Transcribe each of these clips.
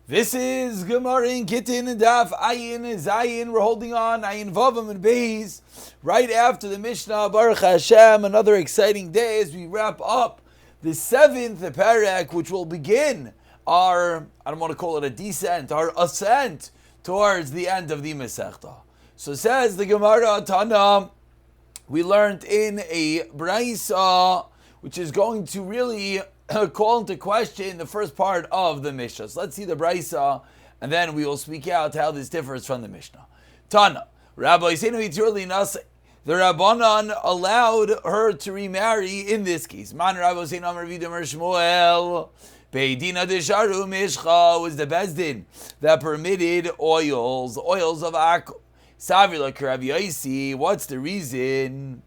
This is Gemara in Gittin and Daf Zayin. We're holding on Ayin Vavam and Beis right after the Mishnah. Baruch Hashem, another exciting day as we wrap up the seventh parak, which will begin our, I don't want to call it a descent, our ascent towards the end of the Masechta. So says the Gemara Tana, we learned in a Braisa, which is going to really call into question the first part of the Mishnah. So let's see the Braisa, and then we will speak out how this differs from the Mishnah. Tana, Rabbi the Rabbanan allowed her to remarry in this case. Man Rabbi Shmuel, Beidina Desharu Mishcha was the Bezdin that permitted oils of Akl. Savila Karav Yaisi, what's the reason?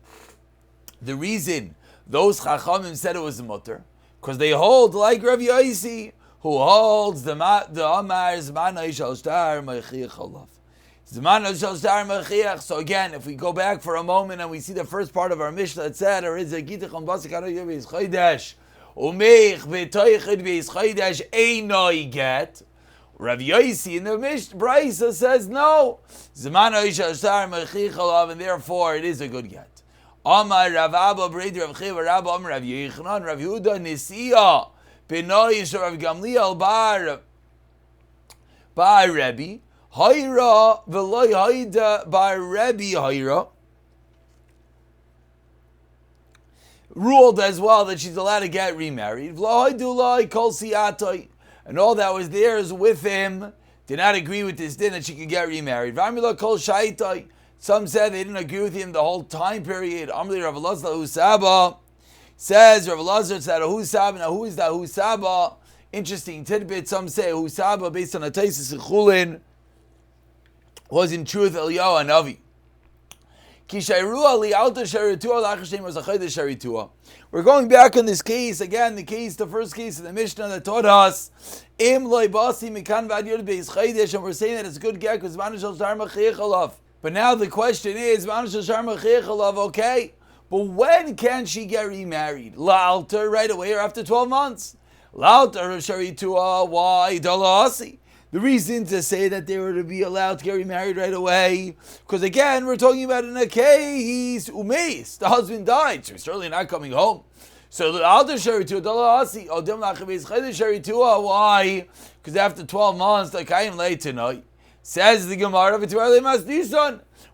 The reason those Chachamim said it was a mutter, because they hold like Rav Yaisi, who holds the Amar Zmanai Shal Shtar Mechiach Olav. Zmanai Shal Shtar Mechiach. So again, if we go back for a moment and we see the first part of our Mishnah that said, or is a Gittin Basik Harayu Beis Chaydesh, Umeich B'Toichid Beis Chaydesh Einoi Get. Rav Yaisi in the Brisa says no, Zmanai Shal Shtar Mechiach Olav, and therefore it is a good get. Amar Rav Abba Breder Rav Chiva Rav Amar Rav Yechanan Rav Yehuda Nisiya Benoish Rav Gamliel Bar Rebbe Hayra V'Loi Hayda Bar Rebbe Hayra ruled as well that she's allowed to get remarried. V'Loi Dulai Kol Siatoi, and all that was theirs with him did not agree with this din that she could get remarried. V'Amila Kol Shaitai. Some said they didn't agree with him the whole time period. Amli Rav Elazar Husaba says Rav Elazar said Husaba. Now who is that Husaba? Interesting tidbit. Some say Husaba, based on a Taisus Chulin, was in truth Eliyahu Hanavi. We're going back on this case again. The first case of the Mishnah that taught us, and we're saying that it's a good get because but now the question is, okay, but when can she get remarried? La'alter right away or after 12 months? La'alter sharitua, why? Dalasi. The reason to say that they were to be allowed to get remarried right away, because again, we're talking about in a case, umeis, the husband died, so he's certainly not coming home. So la'alter sharitua, dalasi, odim la'chaviz chayde sharitua, why? Because after 12 months, like I am late tonight. Says the Gemara,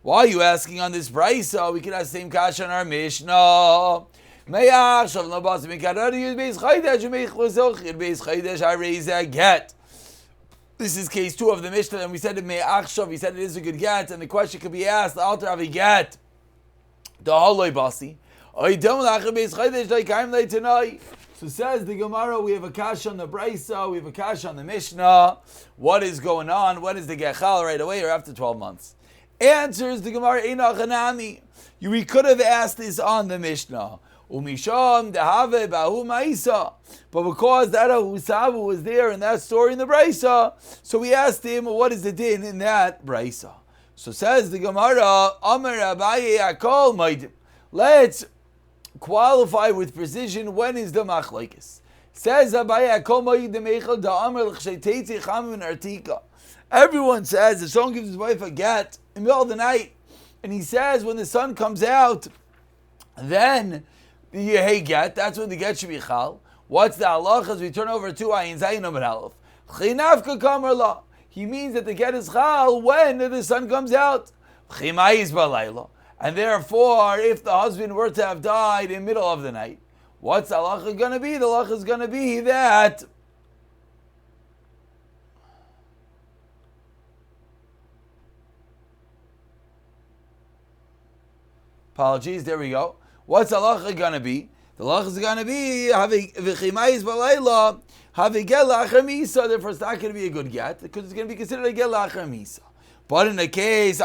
why are you asking on this Brisa? We can ask the same kasha on our Mishnah. I raise a get. This is case 2 of the Mishnah, and we said it he said it is a good get, and the question could be asked, the altar of a get. The haloi basi. So says the Gemara, we have a kasha on the Brisa, we have a kasha on the Mishnah. What is going on? When is the gechal, right away or after 12 months? Answers the Gemara, Einach Hanami. We could have asked this on the Mishnah. Umisham dehave bahu ma'isa. But because that Husabu was there in that story in the Brisa, so we asked him, what is the din in that Brisa? So says the Gemara, Amar Abaye Akol Maidim. Let's qualify with precision, when is the machlokes? Says Abaye Akol Maidim Meichel da Amar l'chsheiteitzi chamim artika. Everyone says if someone gives his wife a get in the middle of the night, and he says when the sun comes out, then the hey get, that's when the get should be chal. What's the halach as we turn over to Ayin Zayin Amar Aleph? Chinavka kamar la. He means that the get is chal when the sun comes out. Chimayis balayla. And therefore, if the husband were to have died in the middle of the night, what's the halacha going to be? The halacha is going to be that apologies, there we go. What's the halacha going to be? The halacha is going to be v'chimayis balayla have a get la'achar misa. Therefore, it's not going to be a good get because it's going to be considered a get la'achar misa. But in the case,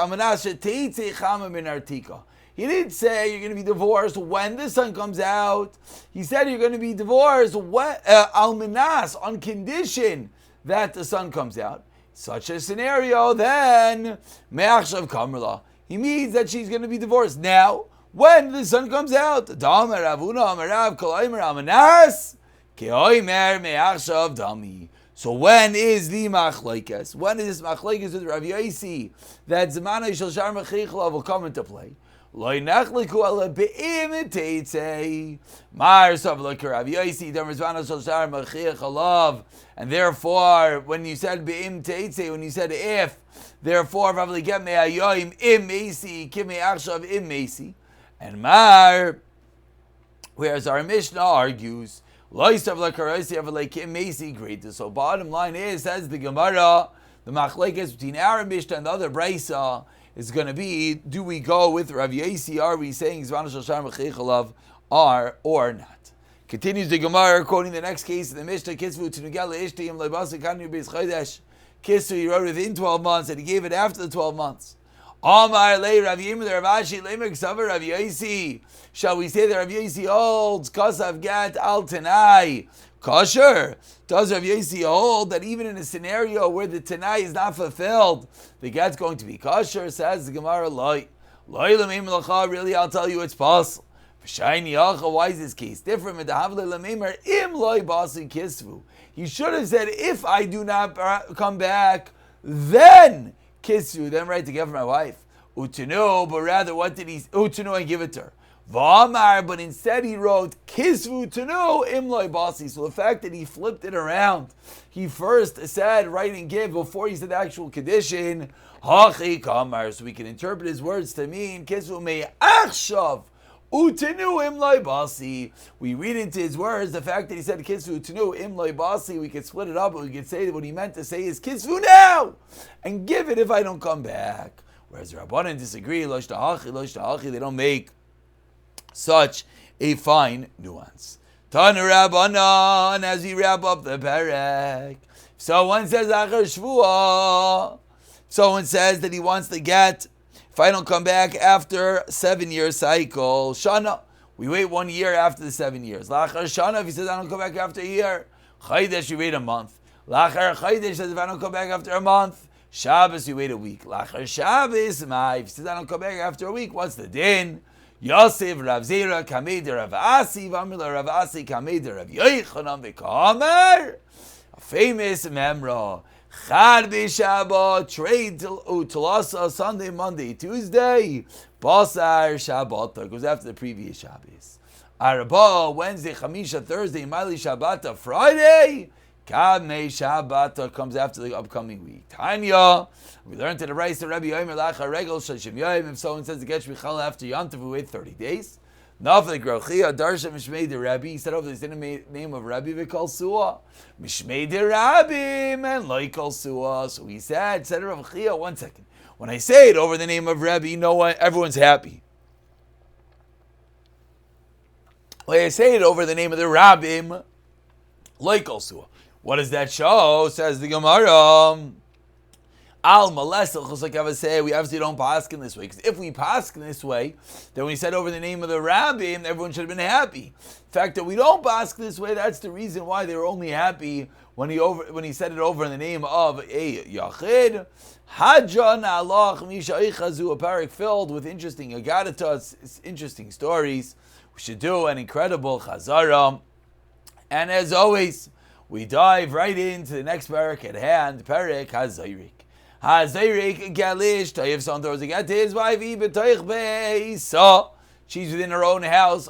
he didn't say you're going to be divorced when the sun comes out. He said you're going to be divorced when, almanas, on condition that the sun comes out. Such a scenario, then, me'achshav kamrla. He means that she's going to be divorced now when the sun comes out. Damar Ravuna Amarav Kol Omer Almanas Ki Omer Me'achshav Dami. So when is the machlokes? When is this machlokes with Rav Yosi that Zmanai Shel Shar Mechichla will come into play? Loi nachliku ala be'im teitzei. Mar sav look Rav Yosi dem Zmanai Shel Shar Mechichla. And therefore, when you said be'im teitzei, when you said if, therefore, Rav get me ayoim im meisi, kim me achshav im meisi. And Mar, whereas our Mishnah argues, so bottom line is, says the Gemara, the machlekes between our Mishnah and the other Brisa is going to be, do we go with Rav Yosi, are we saying Zman Shel Shar Mechichalav, are or not? Continues the Gemara, quoting the next case of the Mishnah, Kisvu Tunugel Ishtiyim Leibasa Kanu Beis Chodesh. Kisvu, he wrote within 12 months, and he gave it after the 12 months. Amar le Rav Yirmiyah the Rav Ashi le Meksavar Rav Yosi. Shall we say that Rav Yosi holds Kasav Gat Al Tanai kosher? Does Rav Yosi hold that even in a scenario where the Tanai is not fulfilled, the Gat's going to be kosher? Says the Gemara, Loi Lamim Lacha. Really, I'll tell you it's possible. Why is this case different? Im Loi Basi Kisvu. He should have said, if I do not come back, then Kisvu, then right to give her my wife. Utunu, but rather what did he, Utunu and give it to her. V'amar, but instead he wrote, Kisvu Tunu imloi basi. So the fact that he flipped it around, he first said, write and give, before he said the actual condition, Hachi kamar. So we can interpret his words to mean, Kisvu me achshav. Utenu imloi basi. We read into his words the fact that he said kisvu utenu imloi basi. We could split it up, and we could say that what he meant to say is kisvu now, and give it if I don't come back. Whereas the Rabbanan disagree. Lo shtahachi. They don't make such a fine nuance. Tanu Rabbanan, as we wrap up the parak. Someone says achar shvuah. Someone says that he wants to get. If I don't come back after 7-year cycle, Shana, we wait 1 year after the 7 years. Lachar Shana, if he says I don't come back after a year, Chaydesh, we wait a month. Lachar Chaydesh says if I don't come back after a month, Shabbos, you wait a week. Lachar Shabbos, if he says I don't come back after a week, what's the din? Yosef, Rav Zera, Kamei Rav Asi, Vamila Rav Asi, Kamei Rav Yochanan V'Kamer, a famous memra. Chad b'Shabbat, trade till Utalasa, Sunday, Monday, Tuesday. Basar Shabbat goes after the previous Shabbos. Arba, Wednesday, Chamisha, Thursday, Mali Shabbata, Friday. Kamei Shabbata comes after the upcoming week. Tanya, we learned to the rice of Rabbi Yomer Lacha Regel Shashim Yoim. If someone says the Getch Michal after Yom Tov, we wait 30 days. Naflik Rochia Darsha Mishmei de Rabbi. He said over this in the name of Rabbi Vikal Suah. Mishmei de Rabbi and Laikal Suah. So he said Rav Chia, 1 second. When I say it over the name of Rabbi, everyone's happy. When I say it over the name of the Rabbim, Laikal Suah. What does that show? Says the Gemara. Al malesel, just like I was saying, we obviously don't paskin this way. Because if we paskin this way, then when he said over the name of the rabbi, everyone should have been happy. The fact that we don't paskin this way, that's the reason why they were only happy when he said it over in the name of a yachid. Hadjan Allah misha'ichazu, a parak filled with interesting agadatas, interesting stories. We should do an incredible chazara. And as always, we dive right into the next parak at hand, parak hazayrik. Hazayrik galish tayiv son throws again to his wife ibetoich beisa. She's within her own house,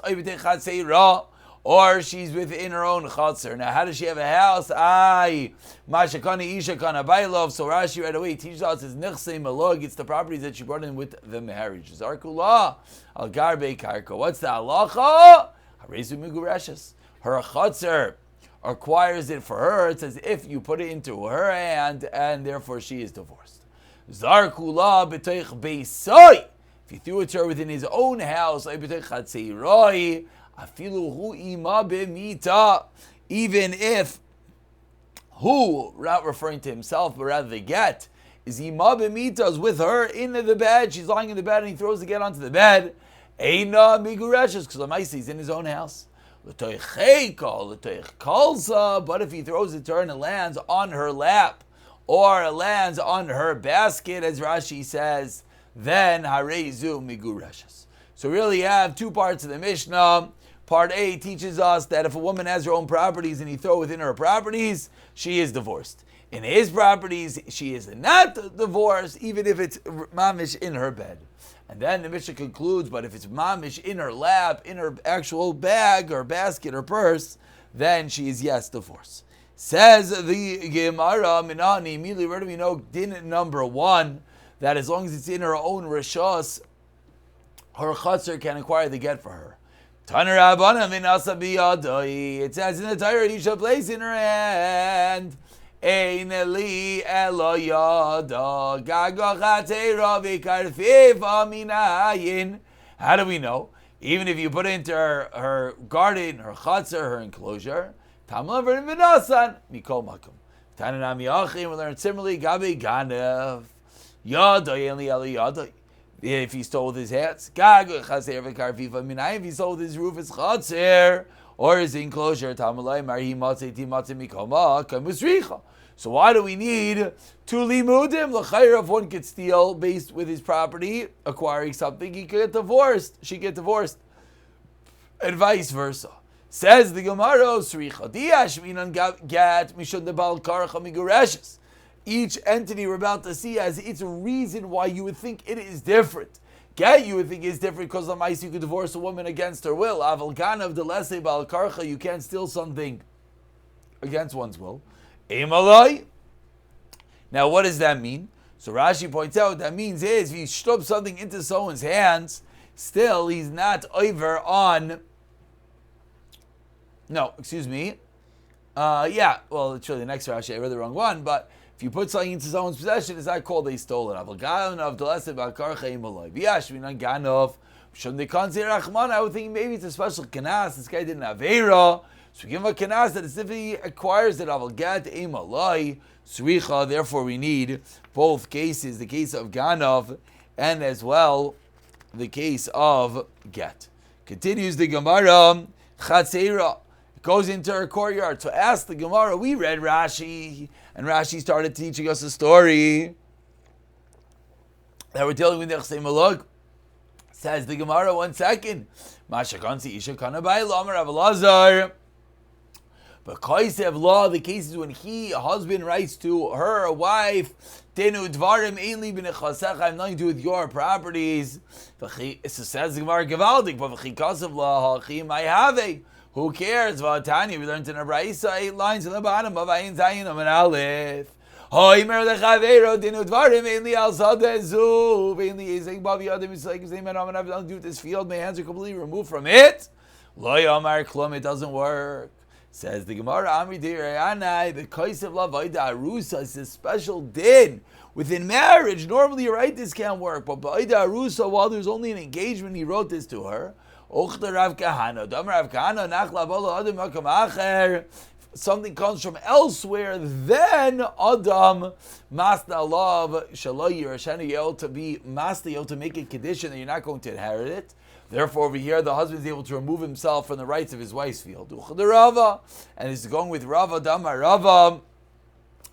or she's within her own chatzar. Now, how does she have a house? Mashakani ishakana bailov. So Rashi right away teaches us his nichsei malog. It's the properties that she brought in with the marriage. Zarkula al garbe karko. What's the halacha? Harezu migurashes. Her chatzar acquires it for her. It's as if you put it into her hand, and therefore she is divorced. Zarkula b'toich beisoi. If he threw it to her within his own house, afilu hu ima b'mita, even if who, not referring to himself, but rather the get, is ima b'mita, is with her in the bed. She's lying in the bed, and he throws the get onto the bed. Eina migureshes, because Lamaisi is in his own house. But if he throws it to her and it lands on her lap, or it lands on her basket, as Rashi says, then harezu migureshes. So really you have two parts of the Mishnah. Part A teaches us that if a woman has her own properties and he throw within her properties, she is divorced. In his properties, she is not divorced, even if it's mamish in her bed. And then the Mishnah concludes, but if it's mamish in her lap, in her actual bag or basket or purse, then she is, yes, divorced. Says the Gemara, Minani, immediately where do we know din number 1, that as long as it's in her own rishos, her chutzner can acquire the get for her. It says in the Torah, you shall place in her hand. How do we know? Even if you put it into her garden, her chutzner, her enclosure, we learn similarly, if he stole with his hands, if he stole with his roof, his chutzner, or his enclosure, so why do we need 2 limudim? L'chayr, if one could steal based with his property, acquiring something, he could get divorced. She get divorced, and vice versa. Says the Gemara, each entity we're about to see has its reason why you would think it is different. Get, you would think is different because of mice you could divorce a woman against her will. Aval ganav de lese bal karcha, you can't steal something against one's will. Emalai. Now, what does that mean? So Rashi points out what that means is if he shtubs something into someone's hands, still he's not over on. No, excuse me. Yeah, well, it's really the next Rashi. I read the wrong one, but if you put something into someone's possession, it's not called they stole it. I would think maybe it's a special kanas. This guy didn't have Eira. So we give him a kanas that specifically acquires it. Therefore, we need both cases, the case of Ganov and as well the case of get. Continues the Gemara, Chatzera. Goes into her courtyard to ask the Gemara. We read Rashi, and Rashi started teaching us a story that we're dealing with Nechsei Maluk. Says the Gemara, 1 second. Mashakansi Isha Kanabai Lamar Avalazar. But Kaisev law, the cases when a husband, writes to her, a wife, Tenu Dvarim Ainli B'Nechasecha, I have nothing to do with your properties. It says the Gemara Gevaldik, but V'chikasev law, Hachim I have a. Who cares? Vatani, we learned in a Braisa 8 lines in the bottom of Ayin Zayin Amin Aleph. Hoimer lechavero dinu dvarim ainli al sadezu ainli ezek bavi adam is like his name and I'm gonna have nothing to do with this field. My hands are completely removed from it. Lo yamar klum, it doesn't work. Says the Gemara, Amri Deirayanai, the Kaisev Lavaida Arusa is a special din. Within marriage, normally you write this can't work, but Ba'ida Arusa, while there's only an engagement, he wrote this to her. Ochta Rav Kahana, Dam Rav Kahana, Nachla Bala Adam Makam Acher. Something comes from elsewhere, then Adam Masna Love Shaloy Yerashani Yel to be Masna Yel to make a condition that you're not going to inherit it. Therefore, over here, the husband is able to remove himself from the rights of his wife's field. And it's going with Rava Dama Rava,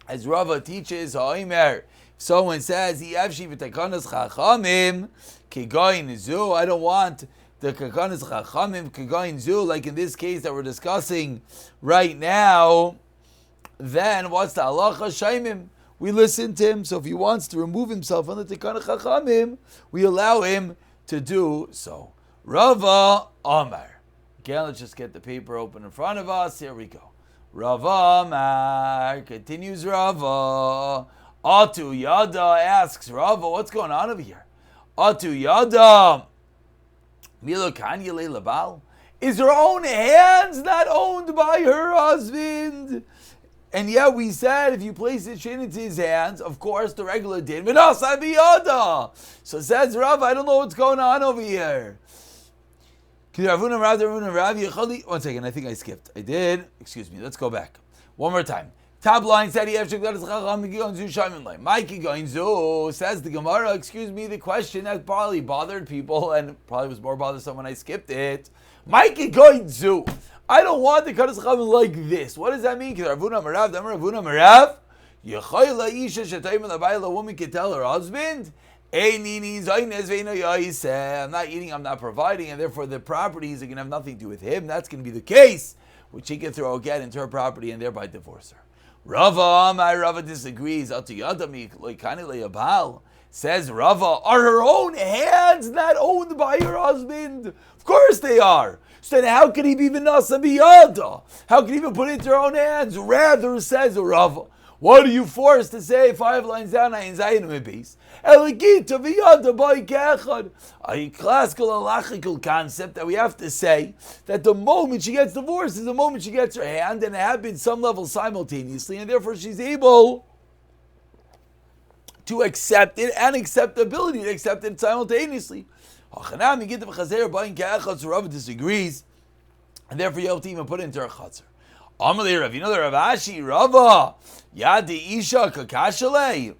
as Rava teaches. If someone says, I don't want the kakanas chachamim kagayin zu, like in this case that we're discussing right now, then what's the halacha shaymim? We listen to him. So if he wants to remove himself from the tekanah chachamim, we allow him to do so. Rava Amar. Again, let's just get the paper open in front of us. Here we go. Rava Amar. Continues Rava. Atu Yada asks Rava, what's going on over here? Atu Yada. Is her own hands not owned by her husband? And yet we said if you place it into his hands, of course the regular din. So says Rav, I don't know what's going on over here. 1 second, I think I skipped. I did. Excuse me, let's go back. One more time. Top line said Mikey Goinzu says the Gemara, excuse me, the question that probably bothered people and probably was more bothersome when I skipped it. Mikey Goinzu. I don't want the Kaddish Chachamim like this. What does that mean? A woman can tell her husband, I'm not eating, I'm not providing, and therefore the properties are going to have nothing to do with him. That's going to be the case, which he can throw a get into her property and thereby divorce her. Rava disagrees. Says Rava, are her own hands not owned by her husband? Of course they are. So then how could he be Vinasa Biyada? How could he even put it into her own hands? Rather, says Rava, what are you forced to say 5 lines down? A classical halachical concept that we have to say that the moment she gets divorced is the moment she gets her hand, and it happens some level simultaneously, and therefore she's able to accept it and acceptability to accept it simultaneously. Rava disagrees, and therefore you have to even put it into her chatzar. Amalei Rav, you know the Rav Ashi, Rava, Yadi Isha Kakashale.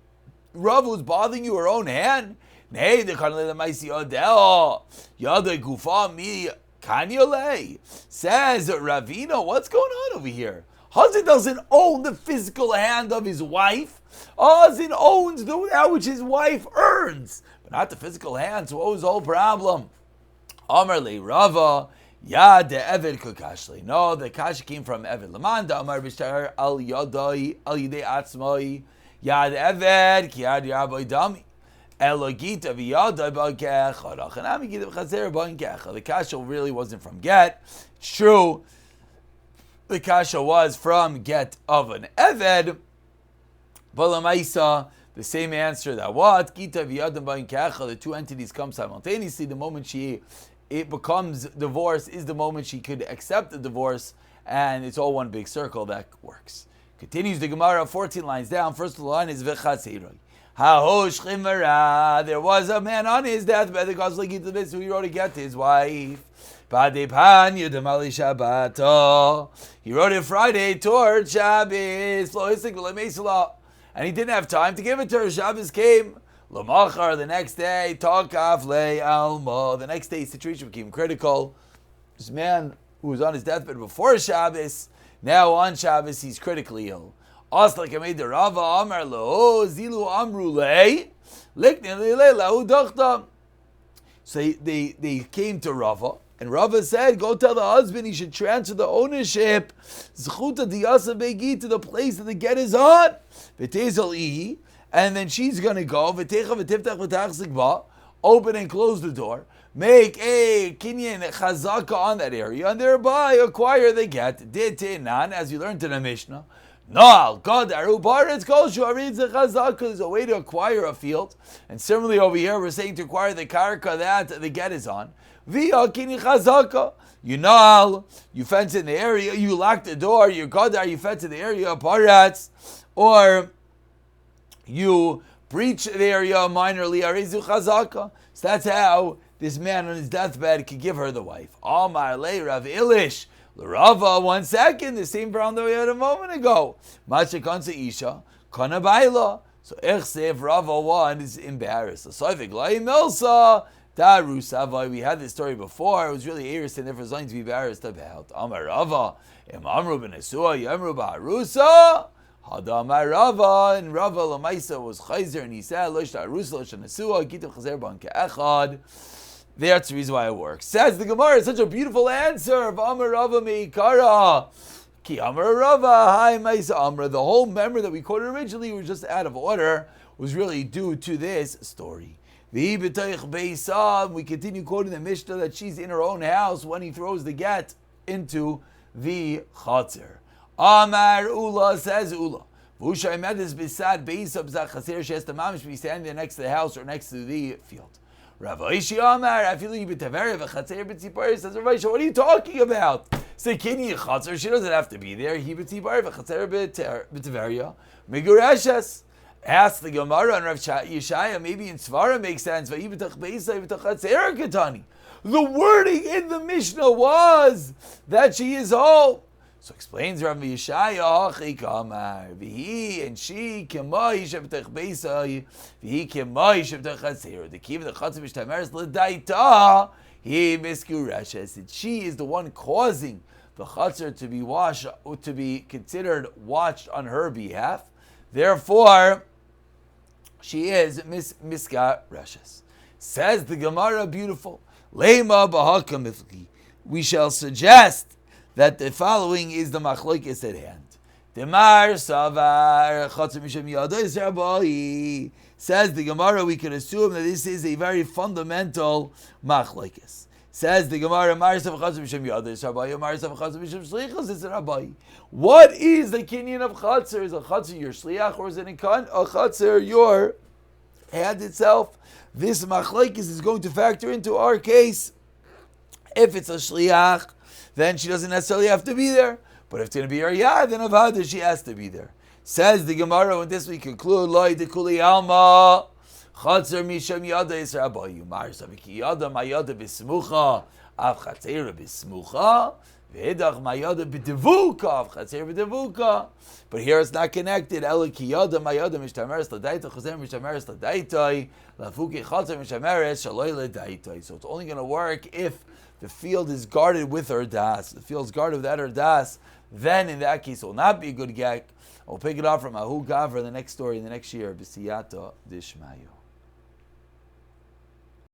Rava was bothering you her own hand. Nay, the Kanale Maisi Odel, Yada Gufa Mi Kanyale. Says Ravina, what's going on over here? Husband doesn't own the physical hand of his wife. Husband owns that which his wife earns, but not the physical hand. So what was the whole problem? Amalei Rava. Ya de Eved Kukashli. No, the kash came from Eved. Lamanda Amar Bishtar al Yadai al Yidei Atzmai. Ya de Eved Kiad Yaboy Dami. Elogita v'Yadai Ba'Kechad. Achanami Gittin Chazer Ba'Kechad. The kasha really wasn't from get. It's true. The kasha was from get of an Eved. But Lamaisa, the same answer that what? Gita v'Yadai Ba'Kechad. The two entities come simultaneously. The moment it becomes divorce is the moment she could accept the divorce, and it's all one big circle that works. Continues the Gemara 14 lines down. First line is V'chatziroi. Hahosh chimera. There was a man on his deathbed. The Gosling into this who he wrote to get to his wife. Badepan Yudamali Shabbato. He wrote it Friday toward Shabbos. And he didn't have time to give it to her. Shabbos came. Lamachar, the next day, Takaf Le Alma. The next day, situation became critical. This man who was on his deathbed before Shabbos, now on Shabbos, he's critically ill. Asla Kamei de Rava Amar Lo Zilu Amru Le Likne Le Lahu Dakhta. So they came to Rava, and Rava said, go tell the husband he should transfer the ownership Zchuta Diyasa Begi to the place that the get is on. V'tezel Ihi. And then she's going to go, open and close the door, make a kinyan chazaka on that area, and thereby acquire the get. Ditinan, as you learned in the Mishnah, no, God, Arubaretz Koshu, Aritz Chazaka is a way to acquire a field. And similarly over here, we're saying to acquire the karka that the get is on. Via kinyan chazaka. You know, you fence in the area, you lock the door, you go there, you fence in the area, paratz, or you breach the area minorly, arezu chazaka. So that's how this man on his deathbed could give her the wife. Amar le Rav Ilish, Rava. 1 second, the same problem that we had a moment ago. Macha kansa isha, kana baila. So if Rava 1 is embarrassed. So we had this story before. It was really Eris and therefore something to be embarrassed about. Amar Rava, Amru ben Esua, Yamru ba'arusa. Hadamar Rava, and Rava Lamaisa was Chayzer, and he said, Losh Ta'arus, Losh Ta'nesua, Gittin Chazer Ban Ke'echad. That's the reason why it works. Says the Gemara, such a beautiful answer of Amar Rava Meikara. Ki Amar Rava, Hi Maisa Amra. The whole memory that we quoted originally was just out of order, was really due to this story. We continue quoting the Mishnah that she's in her own house when he throws the get into the Chatzir. Amar Ula, says Ula. Vusha Medis Bisad Beisab Zachaser. She has to mamish be standing there next to the house or next to the field. Rav Ishi Amar, I feel you b'taveria v'chatzer b'tzipar. Says Rav Ishi, what are you talking about? Say Kini Chatzer. She doesn't have to be there. He b'tzipar v'chatzer b'taveria. Migureshes. Ask the Gemara and Rav Yeshaya. Maybe in Svara makes sense. The wording in the Mishnah was that she is home. So explains Rav Yeshaya, Vihi and she Kemai Shabtach Beisai, Vihi Kemai Shabtach Chatzir. The key of the Chatzir B'Shtameres L'Daita, He Miskureshes. She is the one causing the Chatzir to be washed, to be considered watched on her behalf. Therefore, she is miska reshes. Says the Gemara, beautiful. Lema b'haka mifli. We shall suggest that the following is the machlokes at hand. Demar savar chatzar misham yada is rabbi. Says the Gemara, we can assume that this is a very fundamental machlokes. Says the Gemara, Mar savar chatzar misham yada is rabbi. Mar savar chatzar misham shlichus is rabbi. What is the kinyan of chatzar? Is a chatzar your shliach, or is it a chatzar your hand itself? This machlokes is going to factor into our case. If it's a shliach, then she doesn't necessarily have to be there. But if it's going to be her yad, then avada, she has to be there. Says the Gemara, with this we conclude, Loi de kuli alma, chatzar misham yada is rabbayu, mar saviki yada, ma yada bismucha, av chatzera bismucha, v'hidach ma yada b'devuka, av chatzera b'devuka. But here it's not connected. Ela ki yada, ma yada, mishtameres l'daita, chazer mishtameres l'daitai, lafuki chatzar mishameres, shaloi l'daitai. So it's only going to work if the field is guarded with her das. The field is guarded with her das. Then in that case it will not be a good gag. We'll pick it up from Ahu Gavra, the next story in the next year. B'siyata Dishmayu.